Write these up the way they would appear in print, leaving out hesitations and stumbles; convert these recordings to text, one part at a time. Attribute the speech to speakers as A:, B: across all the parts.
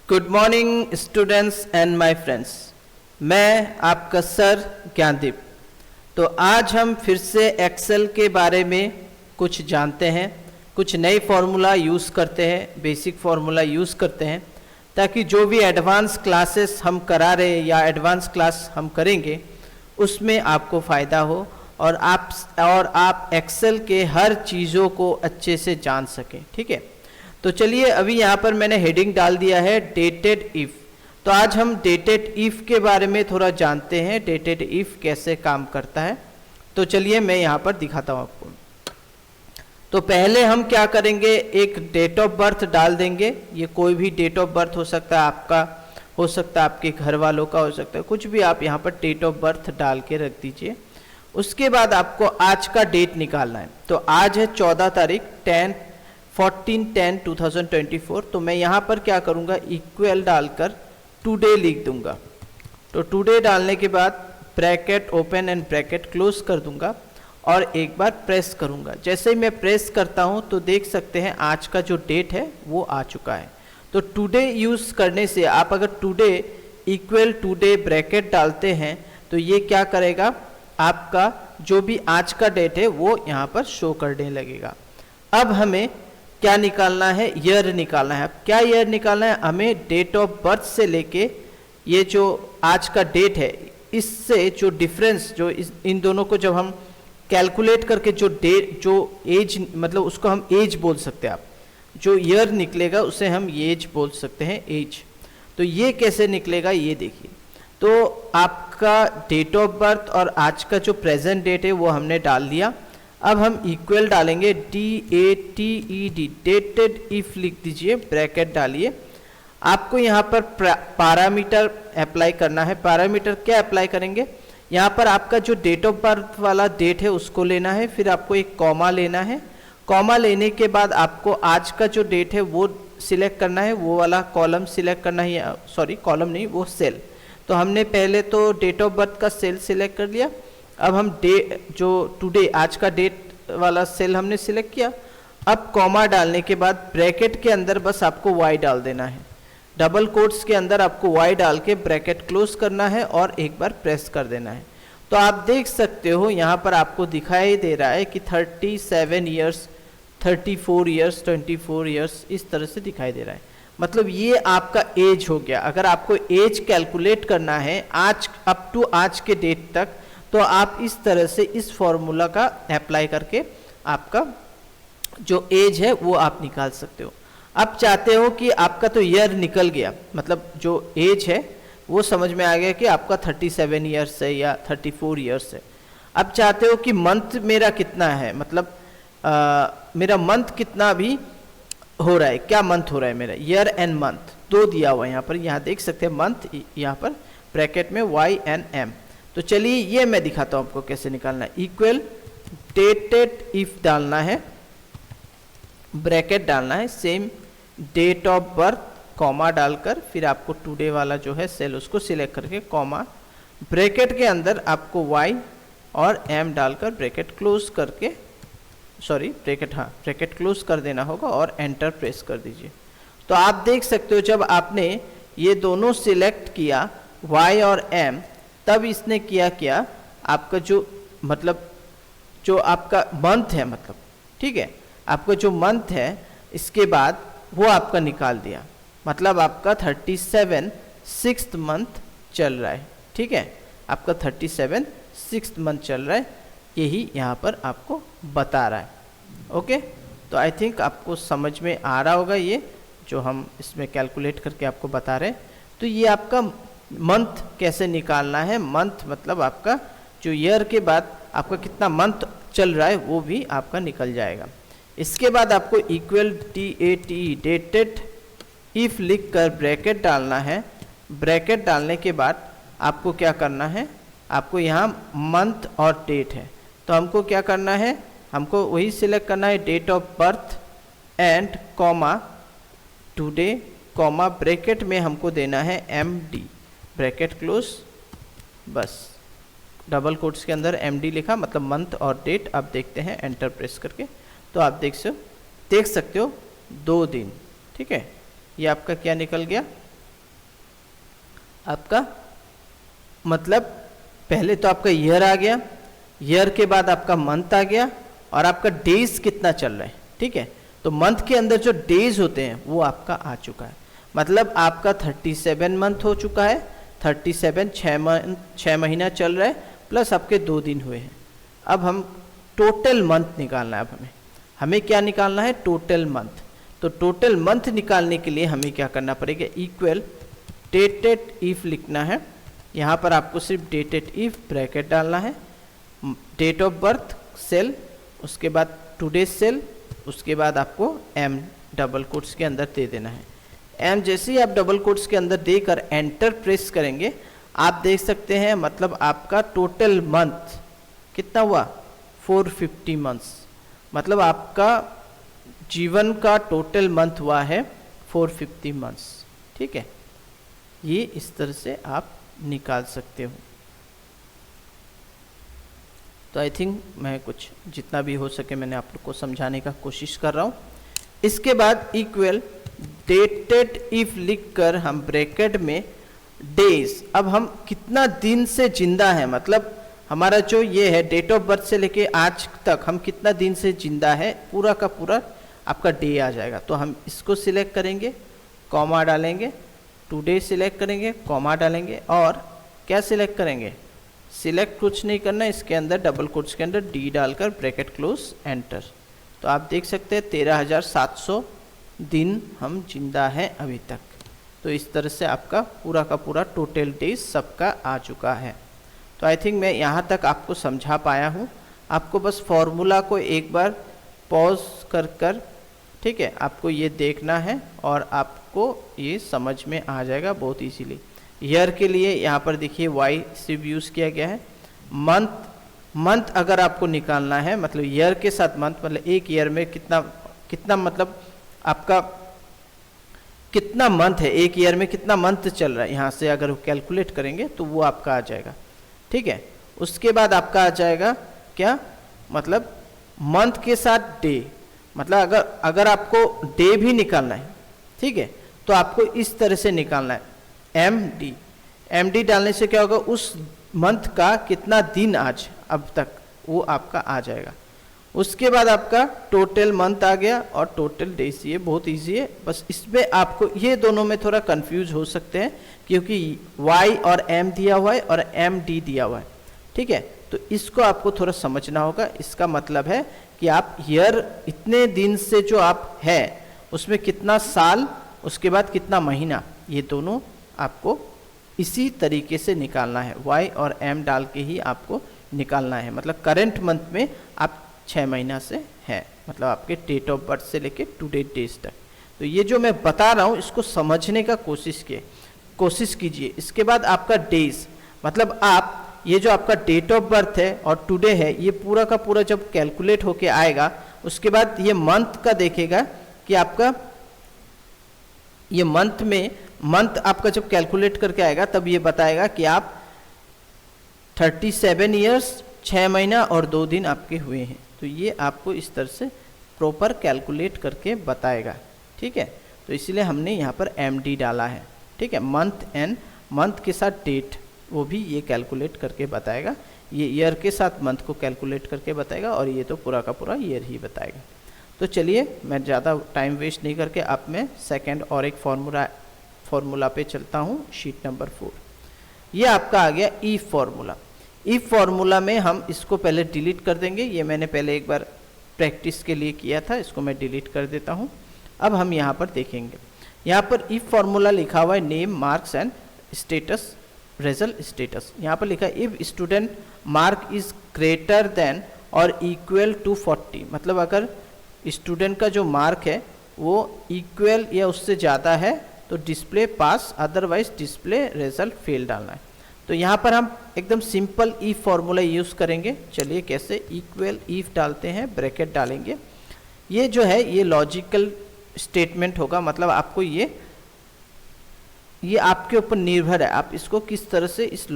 A: Good morning students and my friends. मैं आपका sir Gyandeep. तो आज हम फिर से एक्सेल के बारे में कुछ जानते हैं, कुछ नए फार्मूला यूज़ करते हैं, बेसिक फार्मूला यूज़ करते हैं, ताकि जो भी एडवांस क्लासेस हम करा रहे हैं या एडवांस क्लास हम करेंगे उसमें आपको फ़ायदा हो और आप एक्सेल के हर चीज़ों को अच्छे से जान सकें। ठीक है, तो चलिए अभी यहाँ पर मैंने हेडिंग डाल दिया है डेटेड इफ़। तो आज हम डेटेड इफ़ के बारे में थोड़ा जानते हैं, डेटेड इफ़ कैसे काम करता है। तो चलिए मैं यहाँ पर दिखाता हूँ आपको। तो पहले हम क्या करेंगे, एक डेट ऑफ बर्थ डाल देंगे। ये कोई भी डेट ऑफ बर्थ हो सकता है, आपका हो सकता है, आपके घर वालों का हो सकता है, कुछ भी आप यहाँ पर डेट ऑफ बर्थ डाल के रख दीजिए। उसके बाद आपको आज का डेट निकालना है। तो आज है 14 तारीख 14/10/2024। तो मैं यहाँ पर क्या करूँगा, इक्वल डालकर टुडे लिख दूंगा। तो टुडे डालने के बाद bracket open and bracket close कर दूंगा और एक बार प्रेस करूँगा। जैसे ही मैं प्रेस करता हूँ तो देख सकते हैं आज का जो डेट है वो आ चुका है। तो टुडे यूज़ करने से आप अगर टुडे इक्वल टुडे ब्रैकेट डालते हैं तो ये क्या करेगा, आपका जो भी आज का डेट है वो यहाँ पर शो करने लगेगा। अब हमें क्या निकालना है, ईयर निकालना है। अब क्या ईयर निकालना है, हमें डेट ऑफ बर्थ से लेके ये जो आज का डेट है इससे जो डिफरेंस, जो इन दोनों को जब हम कैलकुलेट करके जो डेट, जो एज, मतलब उसको हम एज बोल सकते हैं। आप जो ईयर निकलेगा उसे हम एज बोल सकते हैं, एज। तो ये कैसे निकलेगा ये देखिए। तो आपका डेट ऑफ बर्थ और आज का जो प्रेजेंट डेट है वो हमने डाल दिया। अब हम इक्वल डालेंगे, DATED, डेटेड इफ लिख दीजिए, ब्रैकेट डालिए। आपको यहाँ पर पैरामीटर अप्लाई करना है। पैरामीटर क्या अप्लाई करेंगे, यहाँ पर आपका जो डेट ऑफ बर्थ वाला डेट है उसको लेना है, फिर आपको एक कॉमा लेना है। कॉमा लेने के बाद आपको आज का जो डेट है वो सिलेक्ट करना है, वो वाला कॉलम सिलेक्ट करना है, सॉरी कॉलम नहीं, वो सेल। तो हमने पहले तो डेट ऑफ बर्थ का सेल सिलेक्ट कर लिया। अब हम जो टुडे आज का डेट वाला सेल हमने सिलेक्ट किया। अब कॉमा डालने के बाद ब्रैकेट के अंदर बस आपको वाई डाल देना है, डबल कोट्स के अंदर आपको वाई डाल के ब्रैकेट क्लोज करना है और एक बार प्रेस कर देना है। तो आप देख सकते हो यहाँ पर आपको दिखाई दे रहा है कि 37 ईयर्स, 34 ईयर्स, 24 ईयर्स, इस तरह से दिखाई दे रहा है। मतलब ये आपका एज हो गया। अगर आपको एज कैलकुलेट करना है आज अप टू आज के डेट तक, तो आप इस तरह से इस फॉर्मूला का अप्लाई करके आपका जो एज है वो आप निकाल सकते हो। अब चाहते हो कि आपका तो ईयर निकल गया, मतलब जो एज है वो समझ में आ गया कि आपका 37 ईयर्स है या 34 ईयर्स है। अब चाहते हो कि मंथ मेरा कितना है, मतलब मेरा मंथ कितना अभी हो रहा है, क्या मंथ हो रहा है मेरा, ईयर एंड मंथ दो दिया हुआ है यहाँ पर। यहाँ देख सकते हैं मंथ, यहाँ पर ब्रैकेट में YNM। तो चलिए ये मैं दिखाता हूँ आपको कैसे निकालना है। इक्वल डेटेड इफ डालना है, ब्रैकेट डालना है, same date of birth, comma डालकर फिर आपको टुडे वाला जो है सेल उसको सिलेक्ट करके कॉमा, ब्रैकेट के अंदर आपको Y और M डालकर ब्रैकेट क्लोज करके, सॉरी ब्रैकेट, हाँ ब्रैकेट क्लोज कर देना होगा और एंटर प्रेस कर दीजिए। तो आप देख सकते हो जब आपने ये दोनों सिलेक्ट किया Y और M, तब इसने क्या आपका जो, मतलब जो आपका मंथ है, मतलब ठीक है, आपका जो मंथ है इसके बाद वो आपका निकाल दिया। मतलब आपका 37 6th मंथ चल रहा है। ठीक है, आपका 37 6th मंथ चल रहा है, यही यहाँ पर आपको बता रहा है। ओके, तो आई थिंक आपको समझ में आ रहा होगा ये जो हम इसमें कैलकुलेट करके आपको बता रहे हैं। तो ये आपका मंथ कैसे निकालना है, मंथ मतलब आपका जो ईयर के बाद आपका कितना मंथ चल रहा है वो भी आपका निकल जाएगा। इसके बाद आपको इक्वल DATE, डेटेड इफ लिख कर ब्रैकेट डालना है। ब्रैकेट डालने के बाद आपको क्या करना है, आपको यहाँ मंथ और डेट है, तो हमको क्या करना है, हमको वही सिलेक्ट करना है, date of birth and comma today, comma bracket में हमको देना है MD, ब्रैकेट क्लोज, बस डबल कोट्स के अंदर MD लिखा, मतलब मंथ और डेट। अब देखते हैं एंटर प्रेस करके, तो आप देख सकते हो 2 दिन। ठीक है, ये आपका क्या निकल गया, आपका मतलब पहले तो आपका ईयर आ गया, ईयर के बाद आपका मंथ आ गया, और आपका डेज कितना चल रहा है, ठीक है। तो मंथ के अंदर जो डेज होते हैं वो आपका आ चुका है, मतलब आपका 37 मंथ हो चुका है। 37 6 महीना चल रहा है, प्लस आपके 2 दिन हुए हैं। अब हम टोटल मंथ निकालना है। अब हमें क्या निकालना है, टोटल मंथ। तो टोटल मंथ निकालने के लिए हमें क्या करना पड़ेगा, इक्वल डेटेड इफ लिखना है। यहाँ पर आपको सिर्फ डेटेड इफ ब्रैकेट डालना है, डेट ऑफ बर्थ सेल, उसके बाद टुडे सेल, उसके बाद आपको एम डबल कोट्स के अंदर दे देना है। एम जैसे ही आप डबल कोट्स के अंदर देकर एंटर प्रेस करेंगे, आप देख सकते हैं मतलब आपका टोटल मंथ कितना हुआ, 450 मंथ्स। मतलब आपका जीवन का टोटल मंथ हुआ है 450 मंथ्स, ठीक है। ये इस तरह से आप निकाल सकते हो। तो आई थिंक मैं कुछ जितना भी हो सके मैंने आप लोग को समझाने का कोशिश कर रहा हूँ। इसके बाद इक्वल डेटेड इफ लिखकर हम ब्रैकेट में डेज, अब हम कितना दिन से जिंदा है, मतलब हमारा जो ये है डेट ऑफ बर्थ से लेके आज तक हम कितना दिन से जिंदा है, पूरा का पूरा आपका डे आ जाएगा। तो हम इसको सिलेक्ट करेंगे, कॉमा डालेंगे, टुडे सिलेक्ट करेंगे, कॉमा डालेंगे, और क्या सिलेक्ट करेंगे, सिलेक्ट कुछ नहीं करना, इसके अंदर डबल कोट्स के अंदर डी डालकर ब्रैकेट क्लोज एंटर। तो आप देख सकते हैं 13,700 दिन हम जिंदा हैं अभी तक। तो इस तरह से आपका पूरा का पूरा टोटल डेज सबका आ चुका है। तो आई थिंक मैं यहाँ तक आपको समझा पाया हूँ। आपको बस फॉर्मूला को एक बार पॉज कर ठीक है, आपको ये देखना है और आपको ये समझ में आ जाएगा बहुत इजीली। ईयर के लिए यहाँ पर देखिए वाई सिर्फ यूज़ किया गया है। मंथ अगर आपको निकालना है, मतलब ईयर के साथ मंथ, मतलब एक ईयर में कितना मतलब आपका कितना मंथ है, एक ईयर में कितना मंथ चल रहा है, यहाँ से अगर कैलकुलेट करेंगे तो वो आपका आ जाएगा, ठीक है। उसके बाद आपका आ जाएगा क्या, मतलब मंथ के साथ डे, मतलब अगर आपको डे भी निकालना है, ठीक है, तो आपको इस तरह से निकालना है, एम डी डालने से क्या होगा, उस मंथ का कितना दिन आज अब तक वो आपका आ जाएगा। उसके बाद आपका टोटल मंथ आ गया और टोटल डेज। ये बहुत इजी है, बस इसमें आपको ये दोनों में थोड़ा कंफ्यूज हो सकते हैं क्योंकि वाई और एम दिया हुआ है और एम डी दिया हुआ है, ठीक है। तो इसको आपको थोड़ा समझना होगा। इसका मतलब है कि आप ईयर इतने दिन से जो आप है उसमें कितना साल, उसके बाद कितना महीना, ये दोनों आपको इसी तरीके से निकालना है। वाई और एम डाल के ही आपको निकालना है। मतलब करंट मंथ में आप 6 महीना से हैं, मतलब आपके डेट ऑफ बर्थ से लेके टुडे डेज तक। तो ये जो मैं बता रहा हूँ इसको समझने का कोशिश कीजिए। इसके बाद आपका डेज, मतलब आप ये जो आपका डेट ऑफ बर्थ है और टुडे है, ये पूरा का पूरा जब कैलकुलेट होके आएगा, उसके बाद ये मंथ का देखेगा कि आपका ये मंथ आपका जब कैलकुलेट करके आएगा तब ये बताएगा कि आप 37 ईयर्स 6 महीना और 2 दिन आपके हुए हैं। तो ये आपको इस तरह से प्रॉपर कैलकुलेट करके बताएगा, ठीक है। तो इसलिए हमने यहाँ पर MD डाला है, ठीक है। मंथ के साथ डेट वो भी ये कैलकुलेट करके बताएगा, ये ईयर के साथ मंथ को कैलकुलेट करके बताएगा और ये तो पूरा का पूरा ईयर ही बताएगा। तो चलिए मैं ज़्यादा टाइम वेस्ट नहीं करके अब मैं सेकंड और एक फार्मूला पे चलता हूँ, शीट नंबर 4। ये आपका आ गया ईफ फार्मूला। ईफ फार्मूला में हम इसको पहले डिलीट कर देंगे, ये मैंने पहले एक बार प्रैक्टिस के लिए किया था, इसको मैं डिलीट कर देता हूँ। अब हम यहाँ पर देखेंगे, यहाँ पर ईफ फार्मूला लिखा हुआ है name, marks and status, result status. यहाँ पर लिखा है if student mark is greater than और इक्वल टू 40, मतलब अगर स्टूडेंट का जो मार्क है वो इक्वल या उससे ज़्यादा है तो डिस्प्ले पास, अदरवाइज डिस्प्ले रिजल्ट फेल डालना है। तो यहाँ पर हम एकदम सिंपल ईफ फार्मूला यूज़ करेंगे। चलिए कैसे, इक्वल ईफ डालते हैं, ब्रैकेट डालेंगे। ये जो है ये लॉजिकल स्टेटमेंट होगा, मतलब आपको ये आपके ऊपर निर्भर है, आप इसको किस तरह से इस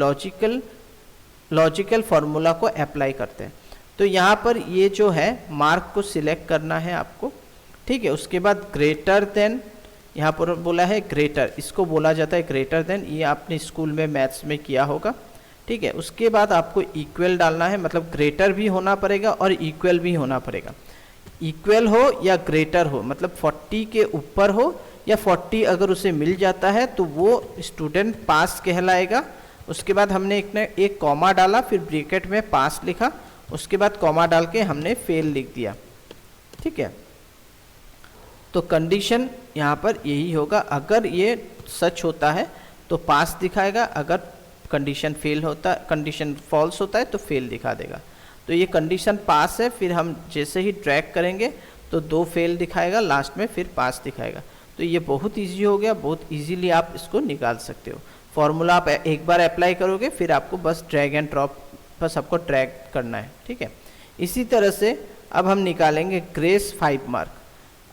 A: लॉजिकल फार्मूला को अप्लाई करते हैं। तो यहाँ पर ये जो है मार्क को सिलेक्ट करना है आपको, ठीक है। उसके बाद ग्रेटर देन, यहाँ पर बोला है ग्रेटर, इसको बोला जाता है ग्रेटर देन, ये आपने स्कूल में मैथ्स में किया होगा, ठीक है। उसके बाद आपको इक्वल डालना है, मतलब ग्रेटर भी होना पड़ेगा और इक्वल भी होना पड़ेगा। इक्वल हो या ग्रेटर हो, मतलब 40 के ऊपर हो या 40 अगर उसे मिल जाता है तो वो स्टूडेंट पास कहलाएगा। उसके बाद हमने एक कॉमा डाला, फिर ब्रैकेट में पास लिखा, उसके बाद कॉमा डाल के हमने फेल लिख दिया, ठीक है। तो कंडीशन यहाँ पर यही होगा, अगर ये सच होता है तो पास दिखाएगा, अगर कंडीशन फॉल्स होता है तो फेल दिखा देगा। तो ये कंडीशन पास है, फिर हम जैसे ही ड्रैग करेंगे तो 2 फेल दिखाएगा, लास्ट में फिर पास दिखाएगा। तो ये बहुत इजी हो गया, बहुत इजीली आप इसको निकाल सकते हो। फॉर्मूला आप एक बार अप्लाई करोगे, फिर आपको बस ड्रैग एंड ड्रॉप बस आपको ड्रैग करना है, ठीक है। इसी तरह से अब हम निकालेंगे ग्रेस 5 मार्क।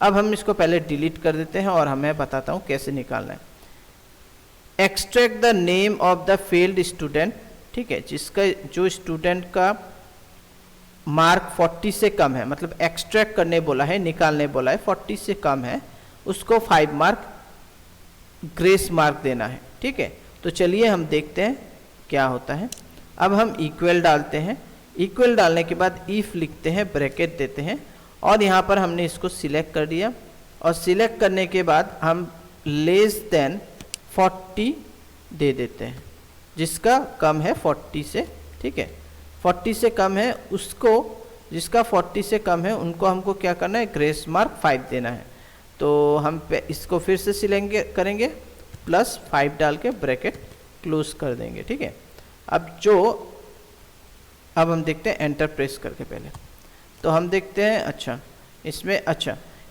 A: अब हम इसको पहले डिलीट कर देते हैं और मैं बताता हूँ कैसे निकालना है। Extract the name of the failed student, ठीक है, जो स्टूडेंट का मार्क 40 से कम है, मतलब एक्सट्रैक्ट करने बोला है, निकालने बोला है, 40 से कम है, उसको 5 मार्क ग्रेस मार्क देना है, ठीक है। तो चलिए हम देखते हैं क्या होता है। अब हम इक्वल डालते हैं, इक्वल डालने के बाद इफ लिखते हैं, ब्रैकेट देते हैं, और यहाँ पर हमने इसको सिलेक्ट कर दिया, और सिलेक्ट करने के बाद हम लेस देन 40 दे देते हैं, जिसका कम है 40 से, ठीक है। 40 से कम है उसको, जिसका 40 से कम है उनको हमको क्या करना है, ग्रेस मार्क 5 देना है। तो हम इसको फिर से सिलेक्ट करेंगे, प्लस 5 डाल के ब्रैकेट क्लोज कर देंगे, ठीक है। अब हम देखते हैं एंटर प्रेस करके पहले, तो हम देखते हैं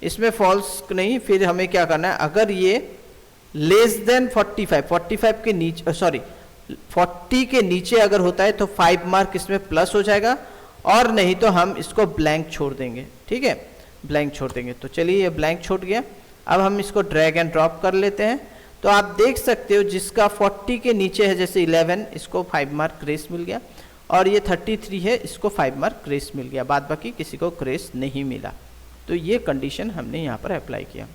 A: इसमें फॉल्स नहीं, फिर हमें क्या करना है, अगर ये लेस देन 45 के नीचे, 40 के नीचे अगर होता है तो 5 मार्क इसमें प्लस हो जाएगा, और नहीं तो हम इसको ब्लैंक छोड़ देंगे, ठीक है, ब्लैंक छोड़ देंगे। तो चलिए ये ब्लैंक छूट गया। अब हम इसको ड्रैग एंड ड्रॉप कर लेते हैं। तो आप देख सकते हो जिसका 40 के नीचे है, जैसे 11, इसको 5 मार्क ग्रेस मिल गया, और ये 33 है, इसको 5 मार्क ग्रेस मिल गया, बाद बाकी किसी को ग्रेस नहीं मिला। तो ये कंडीशन हमने यहाँ पर अप्लाई किया,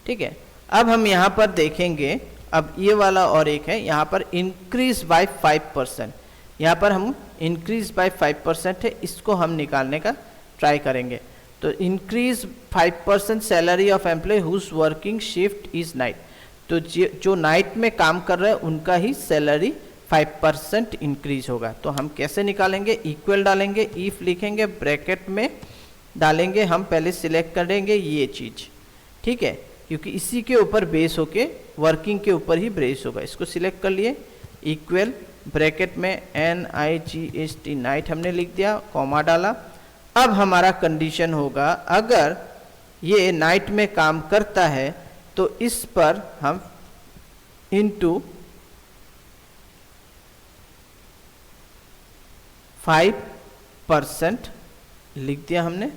A: ठीक है। अब हम यहाँ पर देखेंगे, अब ये वाला और एक है यहाँ पर इंक्रीज बाय 5%, यहाँ पर हम इंक्रीज बाय 5% है, इसको हम निकालने का ट्राई करेंगे। तो increase 5% salary of employee whose working shift is night, तो जो नाइट में काम कर रहे हैं उनका ही सैलरी 5% इंक्रीज होगा। तो हम कैसे निकालेंगे, इक्वल डालेंगे, इफ लिखेंगे, ब्रैकेट में डालेंगे, हम पहले सिलेक्ट करेंगे ये चीज़, ठीक है, क्योंकि इसी के ऊपर बेस होके वर्किंग के ऊपर ही बेस होगा। इसको सिलेक्ट कर लिए, इक्वल ब्रैकेट में NIGHT नाइट हमने लिख दिया, कॉमा डाला। अब हमारा कंडीशन होगा, अगर ये नाइट में काम करता है तो इस पर हम इंटू 5% लिख दिया हमने,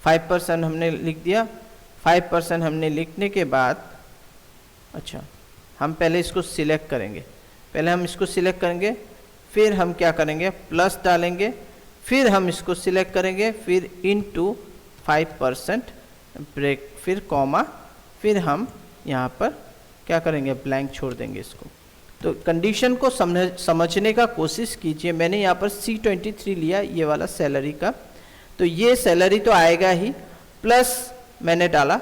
A: 5% हमने लिख दिया। 5% हमने लिखने के बाद हम पहले इसको सिलेक्ट करेंगे, फिर हम क्या करेंगे, प्लस डालेंगे, फिर हम इसको सिलेक्ट करेंगे, फिर इनटू 5% ब्रेक, फिर कॉमा, फिर हम यहाँ पर क्या करेंगे, ब्लैंक छोड़ देंगे इसको। तो कंडीशन को समझने का कोशिश कीजिए। मैंने यहाँ पर C23 लिया, ये वाला सैलरी का, तो ये सैलरी तो आएगा ही, प्लस मैंने डाला,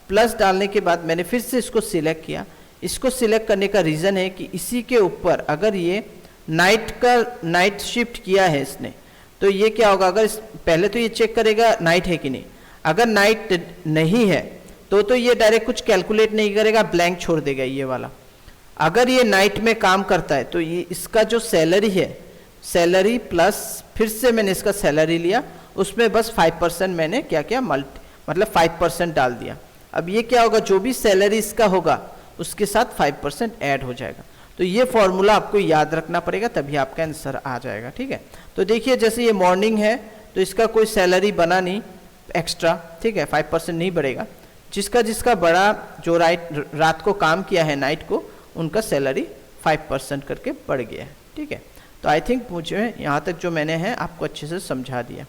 A: प्लस डालने के बाद मैंने फिर से इसको सिलेक्ट किया। इसको सिलेक्ट करने का रीज़न है कि इसी के ऊपर अगर ये नाइट शिफ्ट किया है इसने, तो ये क्या होगा, अगर पहले तो ये चेक करेगा नाइट है कि नहीं, अगर नाइट नहीं है तो ये डायरेक्ट कुछ कैलकुलेट नहीं करेगा, ब्लैंक छोड़ देगा ये वाला। अगर ये नाइट में काम करता है तो ये इसका जो सैलरी है, सैलरी प्लस फिर से मैंने इसका सैलरी लिया, उसमें बस 5% मैंने क्या किया, मतलब 5% डाल दिया। अब ये क्या होगा, जो भी सैलरी इसका होगा उसके साथ 5% ऐड हो जाएगा। तो ये फॉर्मूला आपको याद रखना पड़ेगा, तभी आपका आंसर आ जाएगा, ठीक है। तो देखिए जैसे ये मॉर्निंग है तो इसका कोई सैलरी बना नहीं एक्स्ट्रा, ठीक है, 5% नहीं बढ़ेगा। जिसका बड़ा, जो रात को काम किया है नाइट को, उनका सैलरी 5% करके बढ़ गया है, ठीक है। तो आई थिंक मुझे यहाँ तक जो मैंने है आपको अच्छे से समझा दिया।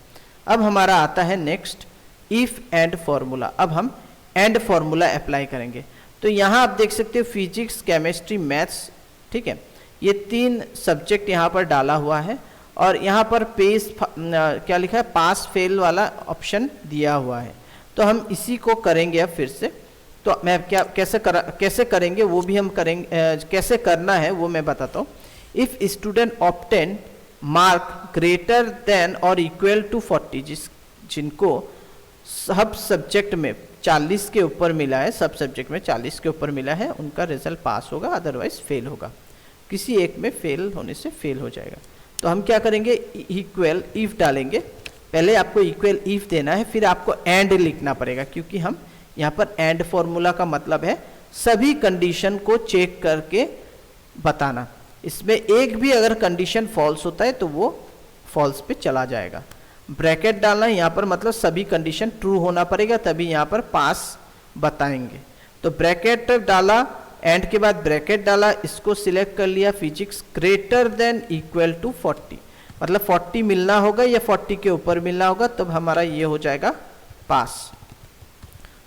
A: अब हमारा आता है नेक्स्ट इफ़ एंड फॉर्मूला। अब हम एंड फॉर्मूला अप्लाई करेंगे। तो यहाँ आप देख सकते हो फिजिक्स, केमिस्ट्री, मैथ्स, ठीक है, ये 3 सब्जेक्ट यहाँ पर डाला हुआ है और यहाँ पर क्या लिखा है, पास फेल वाला ऑप्शन दिया हुआ है। तो हम इसी को करेंगे अब फिर से। तो मैं कैसे करेंगे वो भी हम करेंगे, कैसे करना है वो मैं बताता हूँ। If student obtain mark greater than और इक्वल टू 40, जिनको सब सब्जेक्ट में 40 के ऊपर मिला है, सब सब्जेक्ट में 40 के ऊपर मिला है, उनका रिजल्ट पास होगा, अदरवाइज फेल होगा। किसी एक में फेल होने से फेल हो जाएगा। तो हम क्या करेंगे, इक्वल इफ डालेंगे। पहले आपको इक्वल इफ देना है, फिर आपको एंड लिखना पड़ेगा, क्योंकि हम यहाँ पर एंड फॉर्मूला का मतलब है सभी कंडीशन को चेक करके बताना। इसमें एक भी अगर कंडीशन फॉल्स होता है तो वो फॉल्स पे चला जाएगा। ब्रैकेट डालना यहाँ पर मतलब सभी कंडीशन ट्रू होना पड़ेगा, तभी यहाँ पर पास बताएंगे। तो ब्रैकेट डाला, एंड के बाद ब्रैकेट डाला, इसको सिलेक्ट कर लिया, physics greater than equal to 40, मतलब 40 मिलना होगा या 40 के ऊपर मिलना होगा, तब हमारा ये हो जाएगा पास।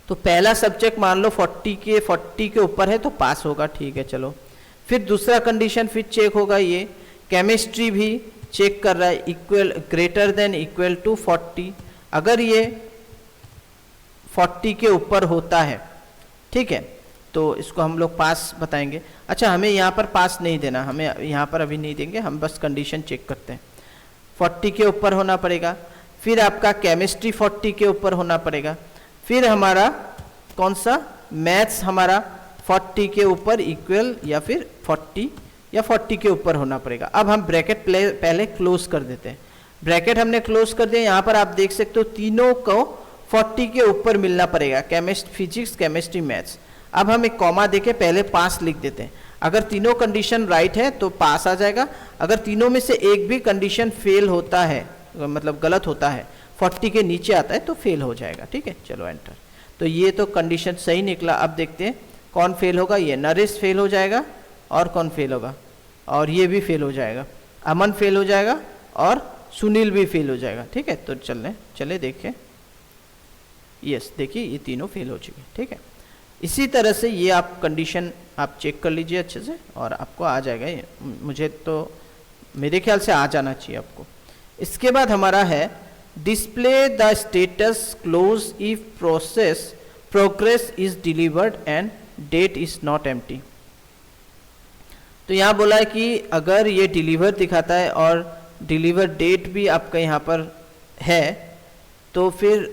A: तो पहला सब्जेक्ट मान लो 40 के ऊपर है तो पास होगा, ठीक है चलो। फिर दूसरा कंडीशन फिर चेक होगा, ये केमिस्ट्री भी चेक कर रहा है, equal greater than equal to 40, अगर ये 40 के ऊपर होता है, ठीक है, तो इसको हम लोग पास बताएंगे। अच्छा, हमें यहाँ पर पास नहीं देना, हमें यहाँ पर अभी नहीं देंगे, हम बस कंडीशन चेक करते हैं। 40 के ऊपर होना पड़ेगा, फिर आपका केमिस्ट्री 40 के ऊपर होना पड़ेगा, फिर हमारा कौन सा मैथ्स हमारा 40 के ऊपर इक्वल या फिर 40 या 40 के ऊपर होना पड़ेगा। अब हम ब्रैकेट पहले क्लोज कर देते हैं। ब्रैकेट हमने क्लोज कर दिया। यहाँ पर आप देख सकते हो तीनों को 40 के ऊपर मिलना पड़ेगा, फिजिक्स, केमिस्ट्री, मैथ्स। अब हम एक कॉमा देके पहले पास लिख देते हैं। अगर तीनों कंडीशन राइट है तो पास आ जाएगा, अगर तीनों में से एक भी कंडीशन फेल होता है, मतलब गलत होता है, 40 के नीचे आता है, तो फेल हो जाएगा, ठीक है। चलो एंटर। तो ये तो कंडीशन सही निकला। अब देखते हैं कौन फेल होगा। ये नरेश फेल हो जाएगा, और कौन फेल होगा, और ये भी फेल हो जाएगा, अमन फेल हो जाएगा, और सुनील भी फेल हो जाएगा, ठीक है। तो चले देखें, यस देखिए ये तीनों फेल हो चुके, ठीक है। इसी तरह से ये आप कंडीशन आप चेक कर लीजिए अच्छे से, और आपको आ जाएगा ये, मुझे तो मेरे ख्याल से आ जाना चाहिए आपको। इसके बाद हमारा है display the status close if progress is delivered and date is not empty. तो यहाँ बोला है कि अगर ये डिलीवर दिखाता है और डिलीवर डेट भी आपका यहाँ पर है तो फिर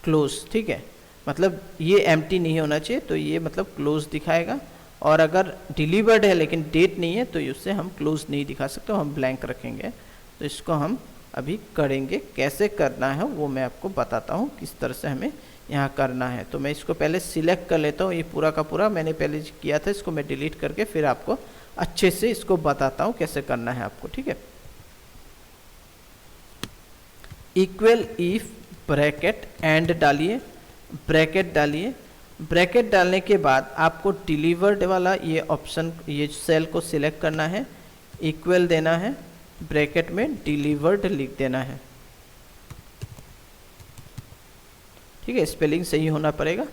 A: क्लोज, ठीक है, मतलब ये एम्प्टी नहीं होना चाहिए, तो ये मतलब क्लोज दिखाएगा। और अगर डिलीवर्ड है लेकिन डेट नहीं है तो उससे हम क्लोज नहीं दिखा सकते, हम ब्लैंक रखेंगे। तो इसको हम अभी करेंगे, कैसे करना है वो मैं आपको बताता हूँ, किस तरह से हमें यहाँ करना है। तो मैं इसको पहले सिलेक्ट कर लेता हूँ, ये पूरा का पूरा मैंने पहले किया था, इसको मैं डिलीट करके फिर आपको अच्छे से इसको बताता हूँ कैसे करना है आपको, ठीक है। इक्वल इफ ब्रैकेट एंड डालिए, ब्रैकेट डालिए, ब्रैकेट डालने के बाद आपको डिलीवर्ड वाला ये ऑप्शन, ये सेल को सिलेक्ट करना है, इक्वल देना है, ब्रैकेट में डिलीवर्ड लिख देना है, ठीक है। स्पेलिंग सही होना पड़ेगा,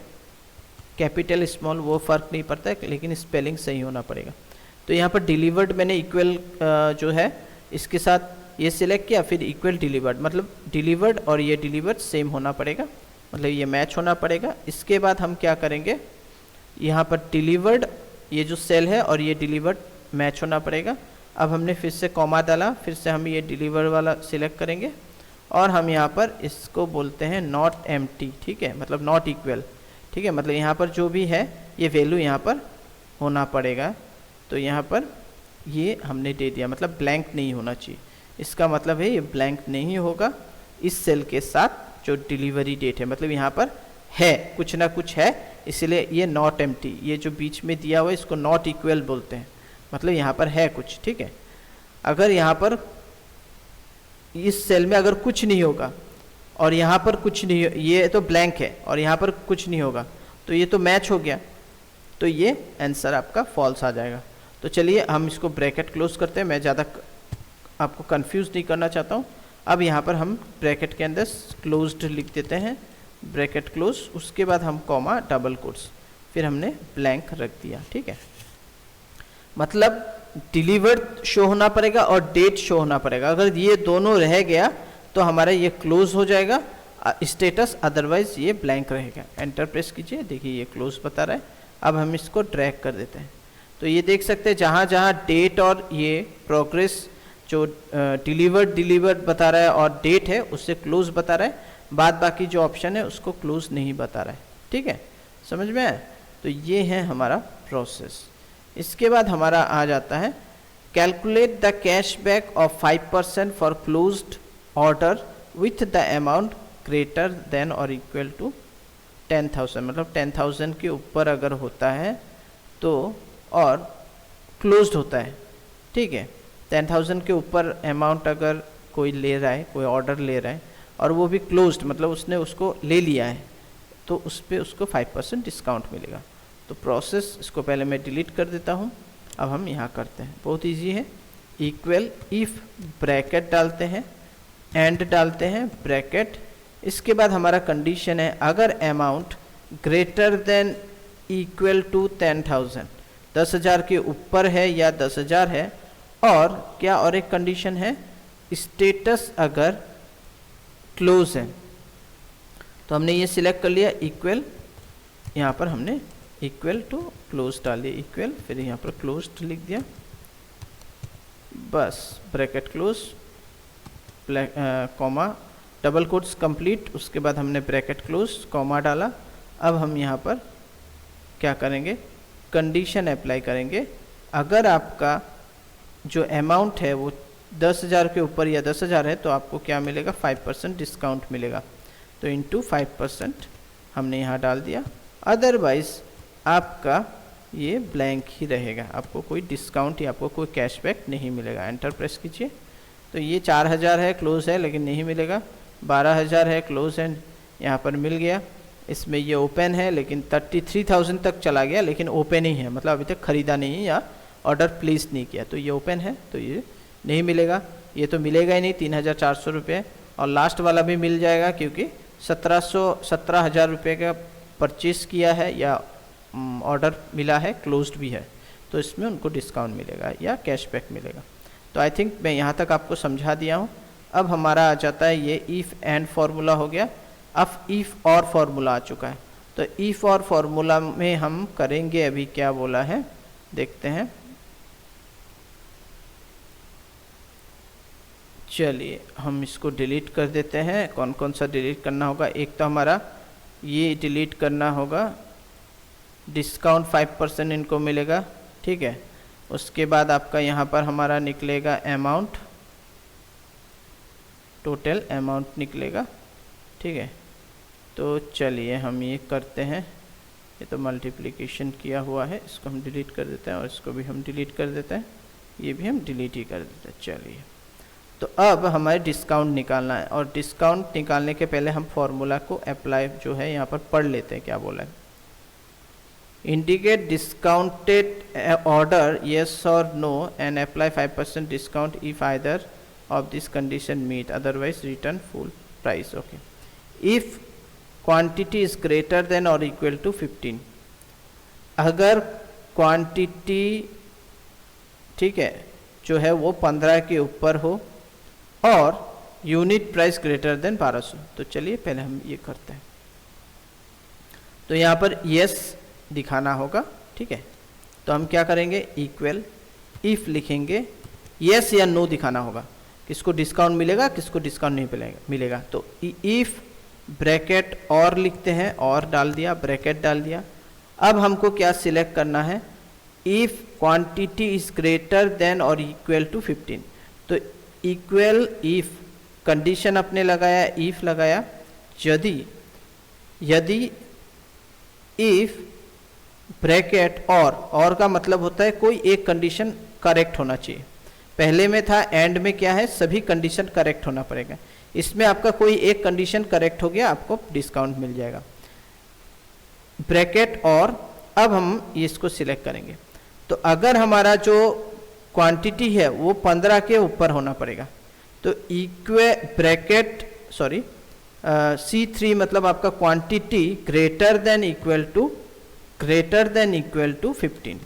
A: कैपिटल स्मॉल वो फ़र्क नहीं पड़ता है, लेकिन स्पेलिंग सही होना पड़ेगा। तो यहाँ पर डिलीवर्ड मैंने इक्वल जो है इसके साथ ये सिलेक्ट किया, फिर इक्वल डिलीवर्ड, मतलब डिलीवर्ड और ये डिलीवर्ड सेम होना पड़ेगा, मतलब ये मैच होना पड़ेगा। इसके बाद हम क्या करेंगे, यहाँ पर डिलीवर्ड ये जो सेल है और ये डिलीवर्ड मैच होना पड़ेगा। अब हमने फिर से कॉमा डाला, फिर से हम ये डिलीवर वाला सिलेक्ट करेंगे और हम यहाँ पर इसको बोलते हैं नॉट एम्प्टी, ठीक है, मतलब नॉट इक्वल, ठीक है, मतलब यहाँ पर जो भी है ये वैल्यू यहाँ पर होना पड़ेगा। तो यहाँ पर ये हमने दे दिया, मतलब ब्लैंक नहीं होना चाहिए, इसका मतलब है ये ब्लैंक नहीं होगा इस सेल के साथ जो डिलीवरी डेट है, मतलब यहाँ पर है कुछ ना कुछ है, इसलिए ये नॉट एम्प्टी, ये जो बीच में दिया हुआ है इसको नॉट इक्वल बोलते हैं, मतलब यहाँ पर है कुछ, ठीक है। अगर यहाँ पर इस सेल में अगर कुछ नहीं होगा और यहाँ पर कुछ नहीं, ये तो ब्लैंक है और यहाँ पर कुछ नहीं होगा, तो ये तो मैच हो गया, तो ये आंसर आपका फॉल्स आ जाएगा। तो चलिए हम इसको ब्रैकेट क्लोज करते हैं, मैं ज़्यादा आपको कंफ्यूज नहीं करना चाहता हूँ। अब यहाँ पर हम ब्रैकेट के अंदर क्लोज्ड लिख देते हैं, ब्रैकेट क्लोज, उसके बाद हम कॉमा डबल कोट्स, फिर हमने ब्लैंक रख दिया। ठीक है, मतलब डिलीवर्ड शो होना पड़ेगा और डेट शो होना पड़ेगा। अगर ये दोनों रह गया तो हमारा ये क्लोज हो जाएगा स्टेटस, अदरवाइज ये ब्लैंक रहेगा। एंटर प्रेस कीजिए, देखिए ये क्लोज बता रहा है। अब हम इसको ड्रैग कर देते हैं, तो ये देख सकते हैं जहाँ जहाँ डेट और ये प्रोग्रेस जो डिलीवर्ड बता रहा है और डेट है उससे क्लोज बता रहा है, बाद बाकी जो ऑप्शन है उसको क्लोज नहीं बता रहा है। ठीक है, समझ में आया? तो ये है हमारा प्रोसेस। इसके बाद हमारा आ जाता है calculate the cashback of 5% for closed order with the amount greater than और इक्वल टू 10,000, मतलब 10,000 के ऊपर अगर होता है तो, और क्लोज्ड होता है। ठीक है, 10,000 के ऊपर अमाउंट अगर कोई ले रहा है, कोई ऑर्डर ले रहा है और वो भी क्लोज्ड, मतलब उसने उसको ले लिया है, तो उस पर उसको 5% डिस्काउंट मिलेगा। तो प्रोसेस इसको पहले मैं डिलीट कर देता हूँ। अब हम यहाँ करते हैं, बहुत इजी है। इक्वल इफ ब्रैकेट डालते हैं, एंड डालते हैं ब्रैकेट, इसके बाद हमारा कंडीशन है अगर amount greater than equal to 10,000, 10,000 के ऊपर है या 10,000 है, और क्या, और एक कंडीशन है स्टेटस अगर क्लोज है। तो हमने ये सिलेक्ट कर लिया, इक्वल, यहाँ पर हमने इक्वल टू क्लोज डाल दिया, इक्वल, फिर यहाँ पर क्लोज लिख दिया, बस bracket close, comma double quotes complete, उसके बाद हमने ब्रैकेट क्लोज कॉमा डाला। अब हम यहाँ पर क्या करेंगे, कंडीशन अप्लाई करेंगे। अगर आपका जो अमाउंट है वो 10,000 के ऊपर या 10,000 है तो आपको क्या मिलेगा, 5% डिस्काउंट मिलेगा। तो इंटू 5% हमने यहाँ डाल दिया, अदरवाइज आपका ये ब्लैंक ही रहेगा, आपको कोई डिस्काउंट या आपको कोई कैशबैक नहीं मिलेगा। एंटर प्रेस कीजिए, तो ये 4,000 है, क्लोज है लेकिन नहीं मिलेगा, 12,000 है, क्लोज है, यहाँ पर मिल गया। इसमें ये ओपन है लेकिन 33,000 तक चला गया, लेकिन ओपन ही है, मतलब अभी तक खरीदा नहीं या ऑर्डर प्लेस नहीं किया, तो ये ओपन है, तो ये नहीं मिलेगा। ये तो मिलेगा ही नहीं, 3,400 रुपये, और लास्ट वाला भी मिल जाएगा क्योंकि 17,000 रुपये का परचेस किया है या ऑर्डर मिला है, क्लोज्ड भी है, तो इसमें उनको डिस्काउंट मिलेगा या कैशबैक मिलेगा। तो आई थिंक मैं यहाँ तक आपको समझा दिया हूँ। अब हमारा आ जाता है ये इफ़ एंड फार्मूला हो गया, अब इफ़ और फार्मूला आ चुका है। तो इफ़ और फार्मूला में हम करेंगे, अभी क्या बोला है देखते हैं। चलिए हम इसको डिलीट कर देते हैं। कौन कौन सा डिलीट करना होगा, एक तो हमारा ये डिलीट करना होगा, डिस्काउंट 5% इनको मिलेगा। ठीक है, उसके बाद आपका यहाँ पर हमारा निकलेगा अमाउंट, टोटल अमाउंट निकलेगा। ठीक है, तो चलिए हम ये करते हैं, ये तो मल्टीप्लिकेशन किया हुआ है, इसको हम डिलीट कर देते हैं और इसको भी हम डिलीट कर देते हैं, ये भी हम डिलीट ही कर देते हैं। चलिए, तो अब हमें डिस्काउंट निकालना है, और डिस्काउंट निकालने के पहले हम फॉर्मूला को अप्लाई जो है यहाँ पर पढ़ लेते हैं, क्या बोला है। इंडिकेट डिस्काउंटेड ऑर्डर येस और no and apply 5% discount if either of this condition meet, otherwise return full price. Okay, if quantity is greater than और इक्वल टू 15, अगर क्वांटिटी, ठीक है, जो है वो 15 के ऊपर हो और यूनिट प्राइस ग्रेटर देन 1200। तो चलिए पहले हम ये करते हैं, तो यहाँ पर यस दिखाना होगा। ठीक है, तो हम क्या करेंगे, इक्वल इफ लिखेंगे, यस या नो दिखाना होगा, किसको डिस्काउंट मिलेगा किसको डिस्काउंट नहीं मिलेगा। तो इफ ब्रैकेट और लिखते हैं, और डाल दिया, ब्रैकेट डाल दिया। अब हमको क्या सिलेक्ट करना है, if quantity is greater than और इक्वल टू 15। तो इक्वल इफ कंडीशन अपने लगाया, इफ लगाया, यदि इफ ब्रैकेट और का मतलब होता है कोई एक कंडीशन करेक्ट होना चाहिए। पहले में था, एंड में क्या है, सभी कंडीशन करेक्ट होना पड़ेगा। इसमें आपका कोई एक कंडीशन करेक्ट हो गया, आपको डिस्काउंट मिल जाएगा। ब्रैकेट और, अब हम इसको सिलेक्ट करेंगे। तो अगर हमारा जो क्वांटिटी है वो 15 के ऊपर होना पड़ेगा, तो C3 मतलब आपका quantity greater than equal to 15,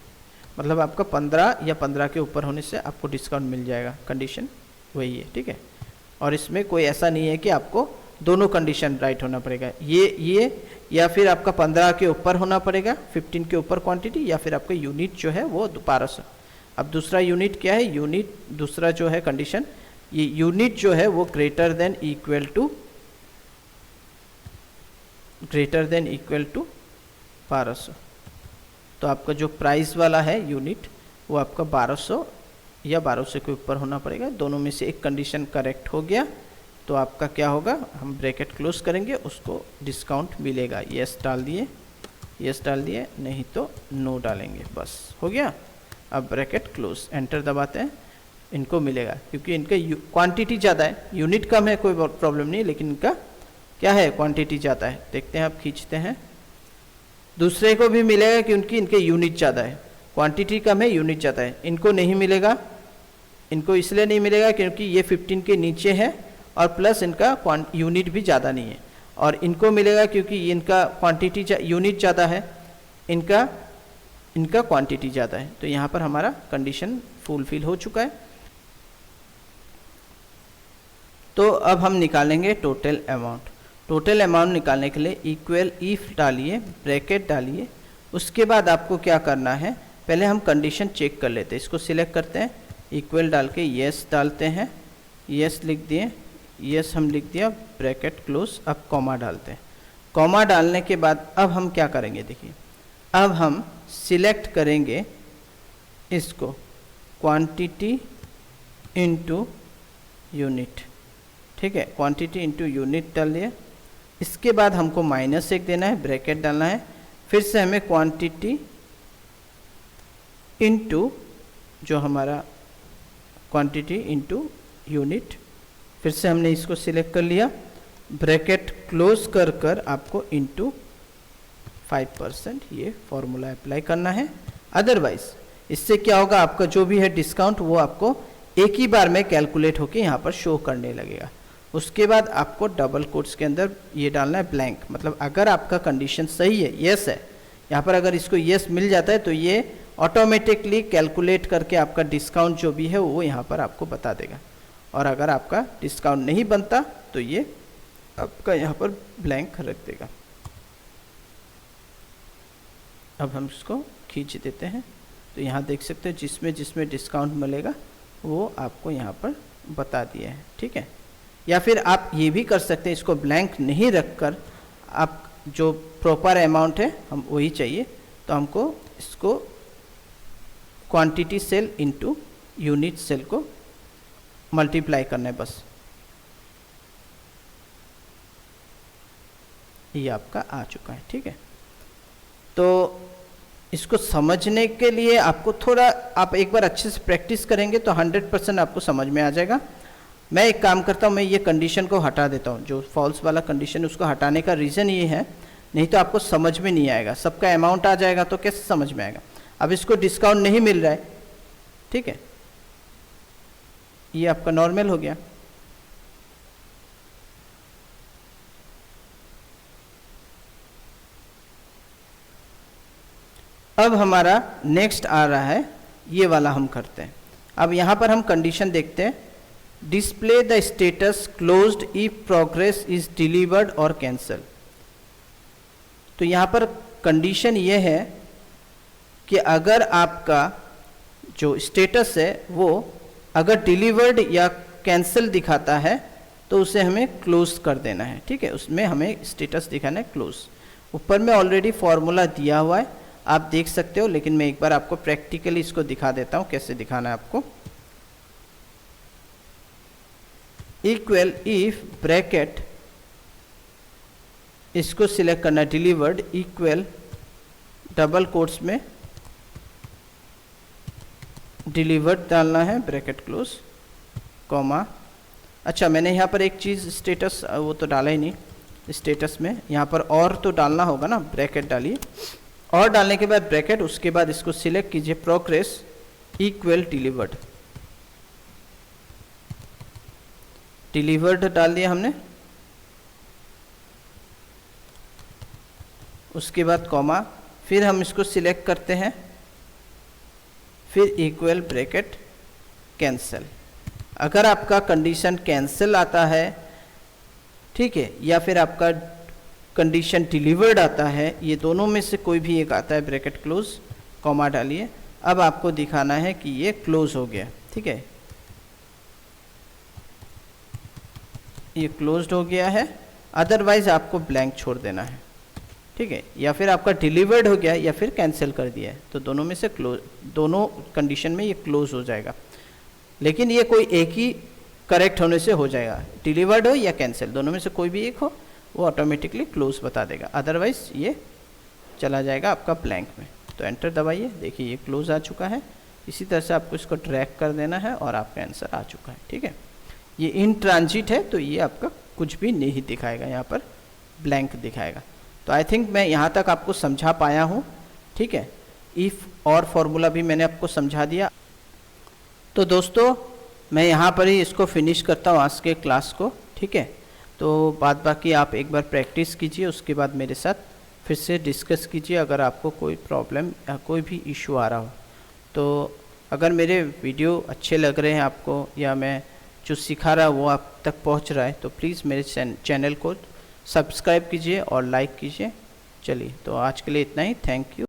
A: मतलब आपका 15 या 15 के ऊपर होने से आपको डिस्काउंट मिल जाएगा, कंडीशन वही है, ठीक है। और इसमें कोई ऐसा नहीं है कि आपको दोनों कंडीशन राइट होना पड़ेगा, ये या फिर आपका 15 के ऊपर होना पड़ेगा, 15 के ऊपर क्वांटिटी, या फिर आपका यूनिट जो है वो 1200। अब दूसरा यूनिट क्या है, यूनिट दूसरा जो है कंडीशन, ये यूनिट जो है वो ग्रेटर देन इक्वल टू 1200। तो आपका जो प्राइस वाला है यूनिट वो आपका 1200 या 1200 के ऊपर होना पड़ेगा, दोनों में से एक कंडीशन करेक्ट हो गया तो आपका क्या होगा, हम ब्रैकेट क्लोज करेंगे, उसको डिस्काउंट मिलेगा। यस डाल दिए, नहीं तो नो डालेंगे, बस हो गया। अब ब्रैकेट क्लोज, एंटर दबाते हैं, इनको मिलेगा क्योंकि इनका क्वांटिटी ज़्यादा है, यूनिट कम है कोई प्रॉब्लम नहीं, लेकिन इनका क्या है, क्वांटिटी ज़्यादा है। देखते हैं, आप खींचते हैं, दूसरे को भी मिलेगा क्योंकि इनके यूनिट ज़्यादा है, क्वांटिटी कम है यूनिट ज़्यादा है। इनको नहीं मिलेगा, इनको इसलिए नहीं मिलेगा क्योंकि ये 15 के नीचे है और प्लस इनका यूनिट भी ज़्यादा नहीं है। और इनको मिलेगा क्योंकि इनका क्वांटिटी यूनिट ज़्यादा है, इनका क्वांटिटी ज़्यादा है। तो यहाँ पर हमारा कंडीशन फुलफिल हो चुका है। तो अब हम निकालेंगे टोटल अमाउंट। टोटल अमाउंट निकालने के लिए इक्वल इफ डालिए, ब्रैकेट डालिए, उसके बाद आपको क्या करना है, पहले हम कंडीशन चेक कर लेते हैं। इसको सिलेक्ट करते हैं, इक्वल डाल के यस डालते हैं, यस लिख दिए, यस हम लिख दिया, ब्रैकेट क्लोज। अब कॉमा डालते हैं, कॉमा डालने के बाद अब हम क्या करेंगे, देखिए अब हम सिलेक्ट करेंगे इसको क्वांटिटी इनटू यूनिट, ठीक है, क्वांटिटी इनटू यूनिट डाल दिया। इसके बाद हमको -1 देना है, ब्रैकेट डालना है, फिर से हमें क्वांटिटी इनटू जो हमारा क्वांटिटी इनटू यूनिट, फिर से हमने इसको सिलेक्ट कर लिया, ब्रैकेट क्लोज कर आपको इनटू 5% ये फॉर्मूला अप्लाई करना है। अदरवाइज इससे क्या होगा, आपका जो भी है डिस्काउंट वो आपको एक ही बार में कैलकुलेट होके यहाँ पर शो करने लगेगा। उसके बाद आपको डबल कोट्स के अंदर ये डालना है ब्लैंक, मतलब अगर आपका कंडीशन सही है, यस है, यहाँ पर अगर इसको यस मिल जाता है तो ये ऑटोमेटिकली कैलकुलेट करके आपका डिस्काउंट जो भी है वो यहाँ पर आपको बता देगा। और अगर आपका डिस्काउंट नहीं बनता तो ये आपका यहाँ पर ब्लैंक रख देगा। अब हम इसको खींच देते हैं, तो यहाँ देख सकते हैं जिसमें जिसमें डिस्काउंट मिलेगा वो आपको यहाँ पर बता दिया है, ठीक है। या फिर आप ये भी कर सकते हैं, इसको ब्लैंक नहीं रखकर आप जो प्रॉपर अमाउंट है हम वही चाहिए, तो हमको इसको quantity cell into unit cell को मल्टीप्लाई करना है, बस ये आपका आ चुका है, ठीक है। तो इसको समझने के लिए आपको थोड़ा, आप एक बार अच्छे से प्रैक्टिस करेंगे तो 100% आपको समझ में आ जाएगा। मैं एक काम करता हूँ, मैं ये कंडीशन को हटा देता हूँ, जो फॉल्स वाला कंडीशन उसको हटाने का रीज़न ये है, नहीं तो आपको समझ में नहीं आएगा, सबका अमाउंट आ जाएगा तो कैसे समझ में आएगा। अब इसको डिस्काउंट नहीं मिल रहा है, ठीक है, ये आपका नॉर्मल हो गया। अब हमारा नेक्स्ट आ रहा है, ये वाला हम करते हैं। अब यहाँ पर हम कंडीशन देखते हैं, display the status closed if progress is delivered और कैंसल। तो यहाँ पर कंडीशन ये है कि अगर आपका जो स्टेटस है वो अगर डिलीवर्ड या कैंसिल दिखाता है तो उसे हमें क्लोज कर देना है, ठीक है, उसमें हमें स्टेटस दिखाना है क्लोज। ऊपर में ऑलरेडी फॉर्मूला दिया हुआ है, आप देख सकते हो, लेकिन मैं एक बार आपको प्रैक्टिकली इसको दिखा देता हूँ कैसे दिखाना है आपको। इक्वल इफ ब्रैकेट, इसको सिलेक्ट करना, डिलीवर्ड इक्वल डबल कोट्स में डिलीवर्ड डालना है, ब्रैकेट क्लोज, कॉमा। अच्छा, मैंने यहाँ पर एक चीज़ स्टेटस वो तो डाला ही नहीं, स्टेटस में यहाँ पर और तो डालना होगा ना, ब्रैकेट डालिए, और डालने के बाद ब्रैकेट, उसके बाद इसको सिलेक्ट कीजिए, प्रोग्रेस इक्वल डिलीवर्ड, डिलीवर्ड डाल दिया हमने। उसके बाद कॉमा, फिर हम इसको सिलेक्ट करते हैं, फिर इक्वल ब्रैकेट कैंसिल। अगर आपका कंडीशन कैंसिल आता है, ठीक है, या फिर आपका कंडीशन डिलीवर्ड आता है, ये दोनों में से कोई भी एक आता है, ब्रैकेट क्लोज, कॉमा डालिए। अब आपको दिखाना है कि ये क्लोज हो गया, ठीक है, ये क्लोज्ड हो गया है, अदरवाइज आपको ब्लैंक छोड़ देना है, ठीक है, या फिर आपका डिलीवर्ड हो गया या फिर कैंसिल कर दिया है, तो दोनों में से क्लोज, दोनों कंडीशन में ये क्लोज हो जाएगा। लेकिन ये कोई एक ही करेक्ट होने से हो जाएगा, डिलीवर्ड हो या कैंसिल, दोनों में से कोई भी एक हो, वो ऑटोमेटिकली क्लोज बता देगा, अदरवाइज ये चला जाएगा आपका ब्लैंक में। तो एंटर दबाइए, देखिए ये क्लोज आ चुका है। इसी तरह से आपको इसको ड्रैग कर देना है और आपका आंसर आ चुका है, ठीक है। ये इन ट्रांजिट है तो ये आपका कुछ भी नहीं दिखाएगा, यहाँ पर ब्लैंक दिखाएगा। तो आई थिंक मैं यहाँ तक आपको समझा पाया हूँ, ठीक है। इफ़ और फॉर्मूला भी मैंने आपको समझा दिया। तो दोस्तों मैं यहाँ पर ही इसको फिनिश करता हूँ आज के क्लास को, ठीक है। तो बाद बाकी आप एक बार प्रैक्टिस कीजिए, उसके बाद मेरे साथ फिर से डिस्कस कीजिए अगर आपको कोई प्रॉब्लम या कोई भी इशू आ रहा हो। तो अगर मेरे वीडियो अच्छे लग रहे हैं आपको, या मैं जो सिखा रहा वो आप तक पहुंच रहा है, तो प्लीज़ मेरे चैनल को सब्सक्राइब कीजिए और लाइक कीजिए। चलिए, तो आज के लिए इतना ही, थैंक यू।